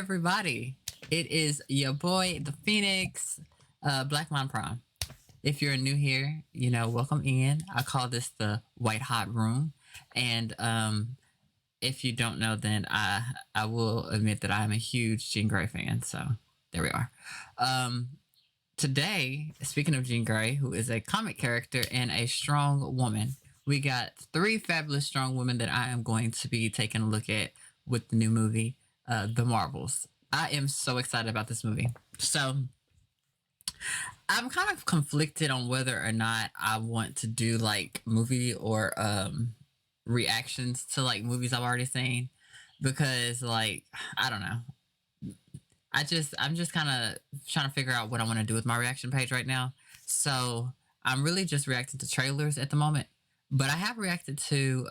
everybody. It is your boy, the Phoenix, Black Mon Prom. If you're new here, welcome in. I call this the White Hot Room. And if you don't know, then I will admit that I'm a huge Jean Grey fan. So there we are. Um, Today, speaking of Jean Grey, who is a comic character and a strong woman, we got three fabulous strong women that I am going to be taking a look at with the new movie, The Marvels. I am so excited about this movie. So I'm kind of conflicted on whether or not I want to do like movie or reactions to like movies I've already seen because like I don't know. I'm just kind of trying to figure out what I want to do with my reaction page right now. So I'm really just reacting to trailers at the moment. But I have reacted to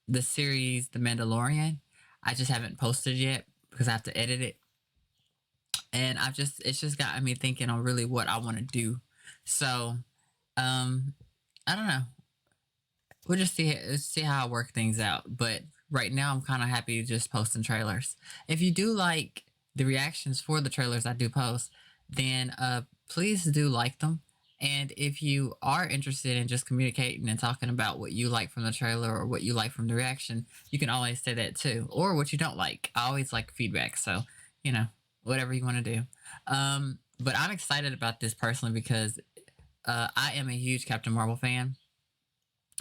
the series The Mandalorian. I just haven't posted yet because I have to edit it. And it's just got me thinking on really what I want to do. So um I don't know. We'll just see how I work things out. But right now, I'm kind of happy just posting trailers. If you do like the reactions for the trailers I do post, then please do like them. And if you are interested in just communicating and talking about what you like from the trailer or what you like from the reaction, you can always say that too, or what you don't like. I always like feedback, so you know whatever you want to do. But I'm excited about this personally because I am a huge Captain Marvel fan.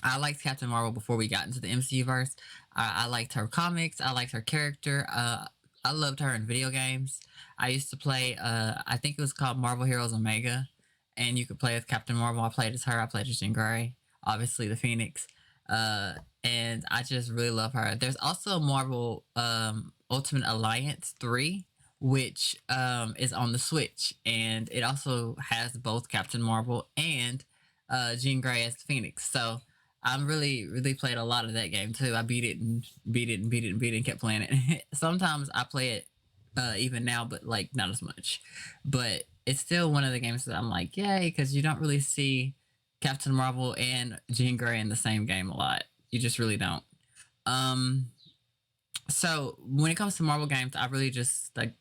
I liked Captain Marvel before we got into the MCU verse. I liked her comics. I liked her character. I loved her in video games. I used to play. I think it was called Marvel Heroes Omega, and you could play as Captain Marvel. I played as her. I played as Jean Grey. Obviously, the Phoenix. Uh, and I just really love her. There's also Marvel Ultimate Alliance 3, which is on the Switch, and it also has both Captain Marvel and Jean Grey as the Phoenix. So I'm really played a lot of that game too. I beat it and beat it and beat it and beat it and kept playing it. Sometimes I play it even now, but like not as much. But it's still one of the games that I'm like, yay, because you don't really see Captain Marvel and Jean Grey in the same game a lot. You just really don't. Um, so when it comes to Marvel games, I really just like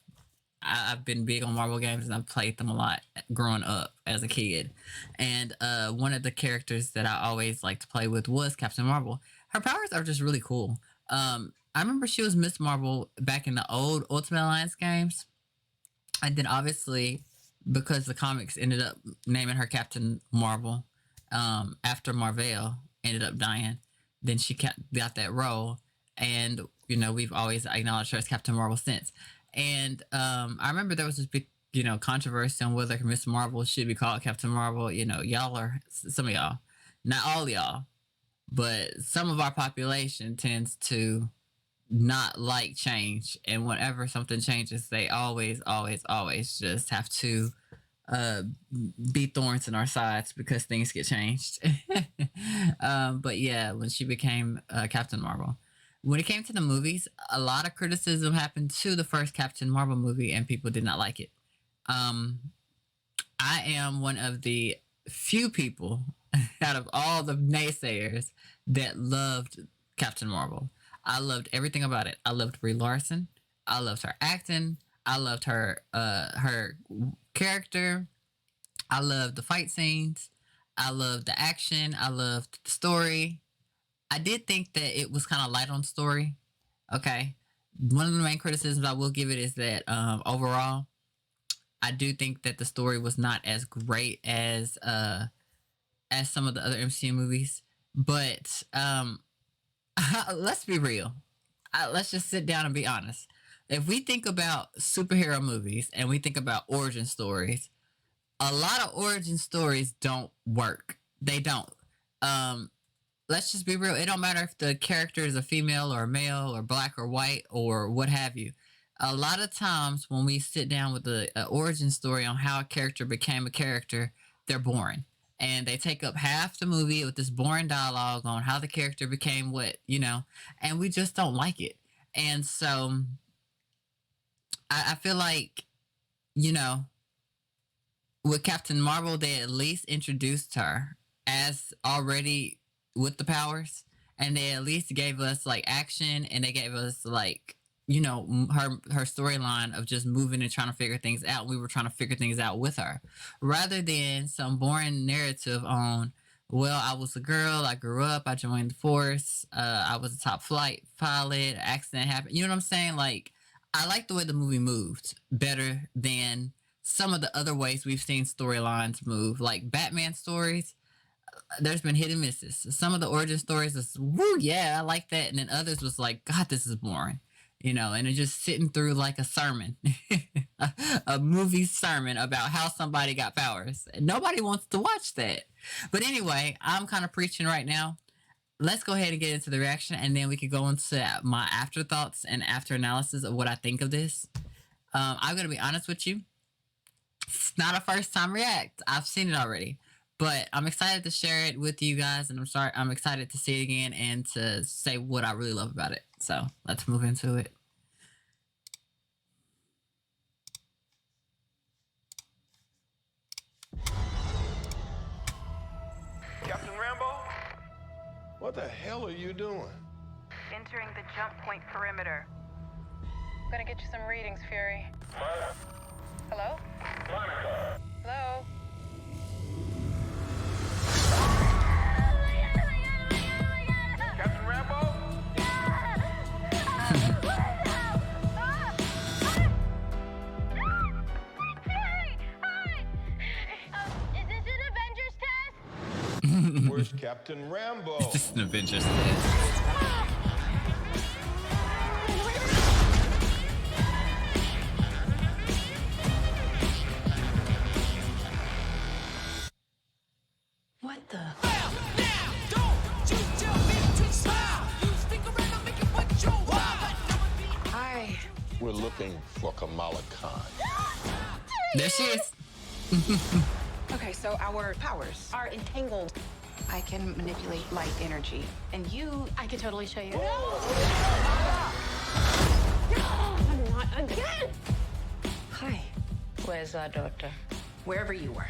I've been big on Marvel games and I've played them a lot growing up as a kid. And one of the characters that I always liked to play with was Captain Marvel. Her powers are just really cool. I remember she was Miss Marvel back in the old Ultimate Alliance games. And then obviously, because the comics ended up naming her Captain Marvel after Marvel ended up dying, then she got that role. And, we've always acknowledged her as Captain Marvel since. And I remember there was this big, controversy on whether Miss Marvel should be called Captain Marvel. Y'all are some of y'all, not all y'all, but some of our population tends to not like change. And whenever something changes, they always just have to uh, be thorns in our sides because things get changed. But yeah, when she became Captain Marvel. When it came to the movies, a lot of criticism happened to the first Captain Marvel movie, and people did not like it. Um, I am one of the few people out of all the naysayers that loved Captain Marvel. I loved everything about it. I loved Brie Larson. I loved her acting. I loved her character. I loved the fight scenes. I loved the action. I loved the story. I did think that it was kind of light on story. Okay. One of the main criticisms I will give it is that overall, I do think that the story was not as great as some of the other MCU movies. But let's be real. Let's just sit down and be honest. If we think about superhero movies and we think about origin stories, a lot of origin stories don't work. They don't. Um, let's just be real. It don't matter if the character is a female or a male or black or white or what have you. A lot of times when we sit down with the origin story on how a character became a character, they're boring. And they take up half the movie with this boring dialogue on how the character became what, and we just don't like it. And so I feel like, you know, with Captain Marvel, they at least introduced her as already with the powers, and they at least gave us like action, and they gave us like her storyline of just moving and trying to figure things out. We were trying to figure things out with her, rather than some boring narrative on. Well, I was a girl. I grew up. I joined the force. I was a top flight pilot. Accident happened. You know what I'm saying? Like, I like the way the movie moved better than some of the other ways we've seen storylines move. Like Batman stories, there's been hit and misses. Some of the origin stories is woo, yeah, I like that, and then others was like, God, this is boring, and it's just sitting through like a sermon, a, a movie sermon about how somebody got powers. And nobody wants to watch that. But anyway, I'm kind of preaching right now. Let's go ahead and get into the reaction, and then we could go into my afterthoughts and after analysis of what I think of this. I'm gonna be honest with you. It's not a first time react. I've seen it already. But I'm excited to share it with you guys, and I'm excited to see it again and to say what I really love about it. So let's move into it. Captain Rambo? What the hell are you doing? Entering the jump point perimeter. I'm gonna get you some readings, Fury. Hello? Monica. Hello? Captain Rambo? Is this an Avengers test? Where's Captain Rambo? This is an Avengers test. What the? Hi. We're looking for Kamala Khan. There she is. Okay, so our powers are entangled. I can manipulate light energy. And you, I can totally show you. No, not again! Hi. Where's our daughter? Wherever you were.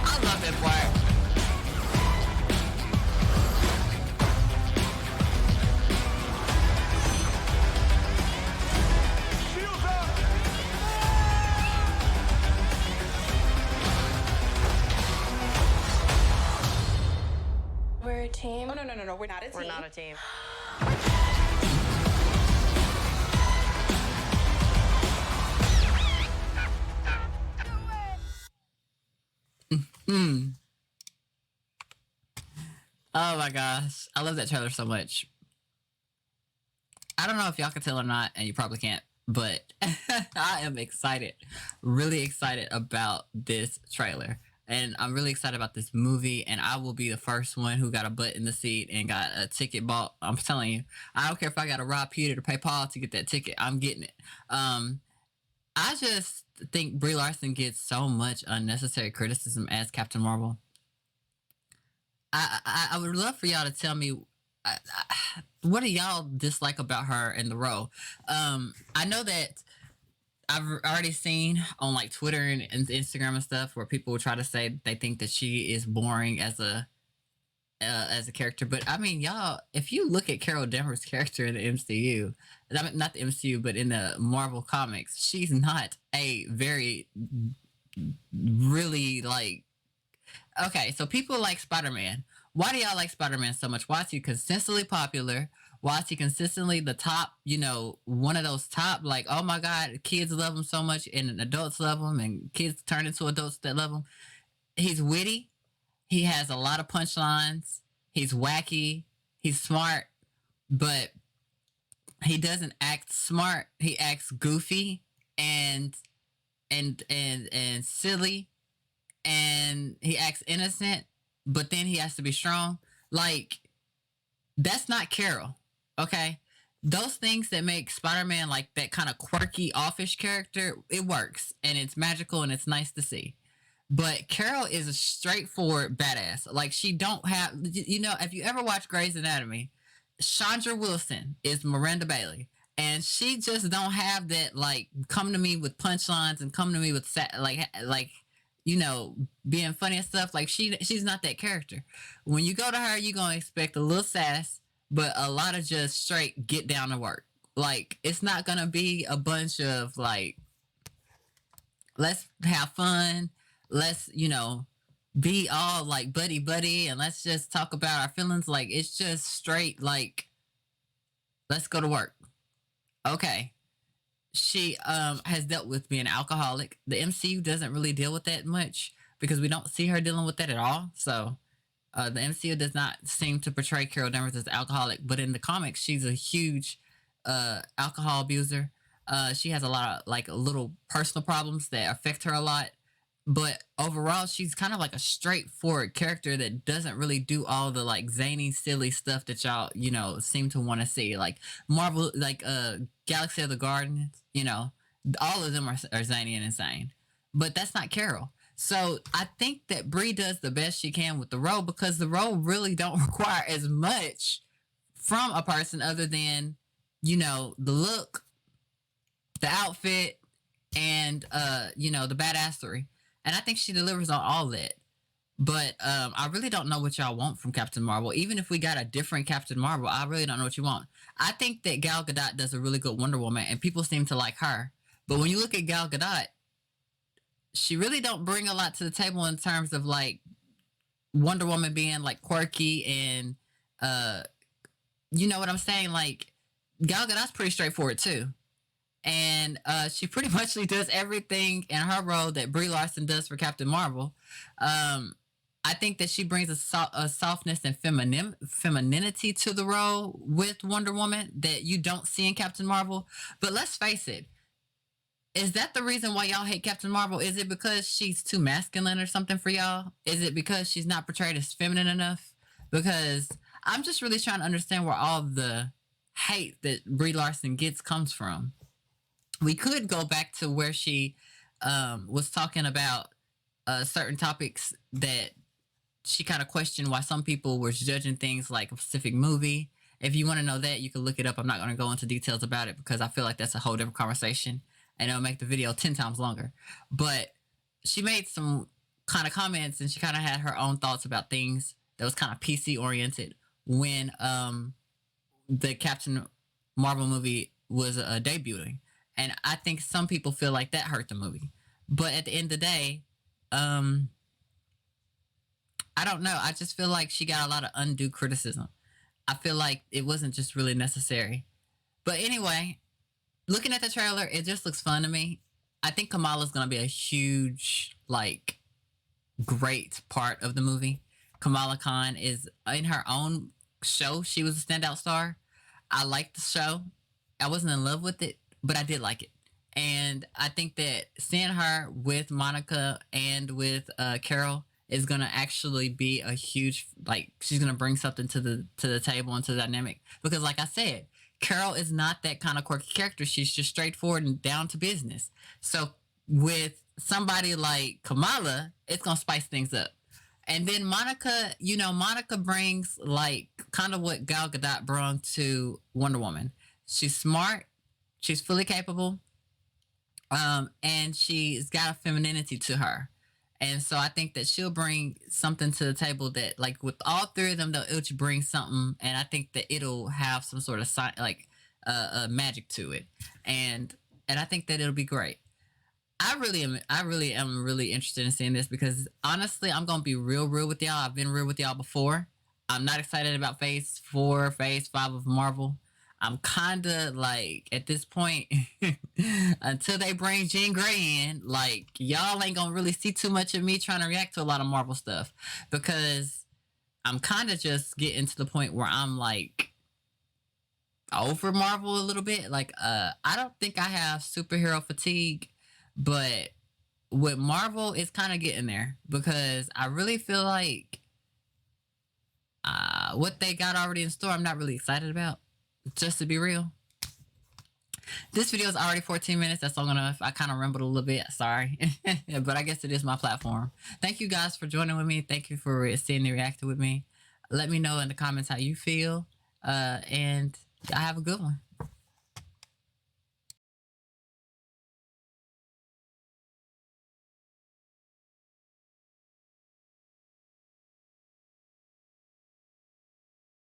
I love that part. Shields up! We're a team. Oh, no. We're not a team. We're not a team. Oh my gosh. I love that trailer so much. I don't know if y'all can tell or not, and you probably can't, but I am excited. Really excited about this trailer. And I'm really excited about this movie, and I will be the first one who got a butt in the seat and got a ticket bought. I'm telling you, I don't care if I got to rob Peter to pay Paul to get that ticket. I'm getting it. I just think Brie Larson gets so much unnecessary criticism as Captain Marvel. I would love for y'all to tell me what do y'all dislike about her in the role. I know that I've already seen on like Twitter and Instagram and stuff where people will try to say they think that she is boring as a character. But I mean, y'all, if you look at Carol Danvers' character in the MCU, I mean, not the MCU, but in the Marvel comics, she's not a very really like. Okay, so people like Spider-Man. Why do y'all like Spider-Man so much? Why is he consistently popular? Why is he consistently the top, one of those top, like, oh my God, kids love him so much and adults love him and kids turn into adults that love him? He's witty. He has a lot of punchlines. He's wacky. He's smart, but he doesn't act smart. He acts goofy and silly, and he acts innocent, but then he has to be strong. Like, that's not Carol, okay? Those things that make Spider-Man like that kind of quirky, offish character, it works, and it's magical, and it's nice to see. But Carol is a straightforward badass. Like, she don't have, if you ever watch Grey's Anatomy, Chandra Wilson is Miranda Bailey, and she just don't have that like come to me with punchlines and come to me with like you know being funny and stuff. Like she's not that character. When you go to her, you're gonna expect a little sass, but a lot of just straight get down to work. Like it's not gonna be a bunch of like let's have fun, let's be all like buddy and let's just talk about our feelings. Like it's just straight like let's go to work. Okay. She has dealt with being an alcoholic. The MCU doesn't really deal with that much because we don't see her dealing with that at all. So the MCU does not seem to portray Carol Danvers as alcoholic, but in the comics she's a huge alcohol abuser. She has a lot of like little personal problems that affect her a lot. But overall, she's kind of like a straightforward character that doesn't really do all the like zany, silly stuff that y'all, seem to want to see. Like Marvel, like Galaxy of the Guardians, all of them are zany and insane. But that's not Carol. So I think that Brie does the best she can with the role because the role really don't require as much from a person other than, the look, the outfit, and the badassery. And I think she delivers on all that. But I really don't know what y'all want from Captain Marvel. Even if we got a different Captain Marvel, I really don't know what you want. I think that Gal Gadot does a really good Wonder Woman, and people seem to like her. But when you look at Gal Gadot, she really don't bring a lot to the table in terms of like Wonder Woman being like quirky and you know what I'm saying? Like Gal Gadot's pretty straightforward too. And she pretty much does everything in her role that Brie Larson does for Captain Marvel. I think that she brings a softness and femininity to the role with Wonder Woman that you don't see in Captain Marvel. But let's face it, is that the reason why y'all hate Captain Marvel? Is it because she's too masculine or something for y'all? Is it because she's not portrayed as feminine enough? Because I'm just really trying to understand where all the hate that Brie Larson gets comes from. We could go back to where she was talking about certain topics that she kind of questioned why some people were judging things like a specific movie. If you want to know that, you can look it up. I'm not going to go into details about it because I feel like that's a whole different conversation and it'll make the video 10 times longer. But she made some kind of comments and she kind of had her own thoughts about things that was kind of PC oriented when the Captain Marvel movie was debuting. And I think some people feel like that hurt the movie. But at the end of the day, I don't know. I just feel like she got a lot of undue criticism. I feel like it wasn't just really necessary. But anyway, looking at the trailer, it just looks fun to me. I think Kamala's going to be a huge, great part of the movie. Kamala Khan is in her own show. She was a standout star. I liked the show. I wasn't in love with it, but I did like it. And I think that seeing her with Monica and with Carol is going to actually be a huge, she's going to bring something to the table and to the dynamic. Because like I said, Carol is not that kind of quirky character. She's just straightforward and down to business. So with somebody like Kamala, it's going to spice things up. And then Monica, Monica brings kind of what Gal Gadot brought to Wonder Woman. She's smart. She's fully capable. And she's got a femininity to her. And so I think that she'll bring something to the table that, with all three of them, they'll each bring something. And I think that it'll have some sort of, magic to it. And I think that it'll be great. I really am really interested in seeing this because, honestly, I'm going to be real with y'all. I've been real with y'all before. I'm not excited about Phase 4, Phase 5 of Marvel. I'm kind of at this point, until they bring Jean Grey in, y'all ain't gonna really see too much of me trying to react to a lot of Marvel stuff because I'm kind of just getting to the point where I'm over Marvel a little bit. I don't think I have superhero fatigue, but with Marvel, it's kind of getting there because I really feel like what they got already in store, I'm not really excited about. Just to be real, this video is already 14 minutes. That's long enough. I kind of rambled a little bit. Sorry. But I guess it is my platform. Thank you guys for joining with me. Thank you for seeing and reacting with me. Let me know in the comments how you feel. And I have a good one.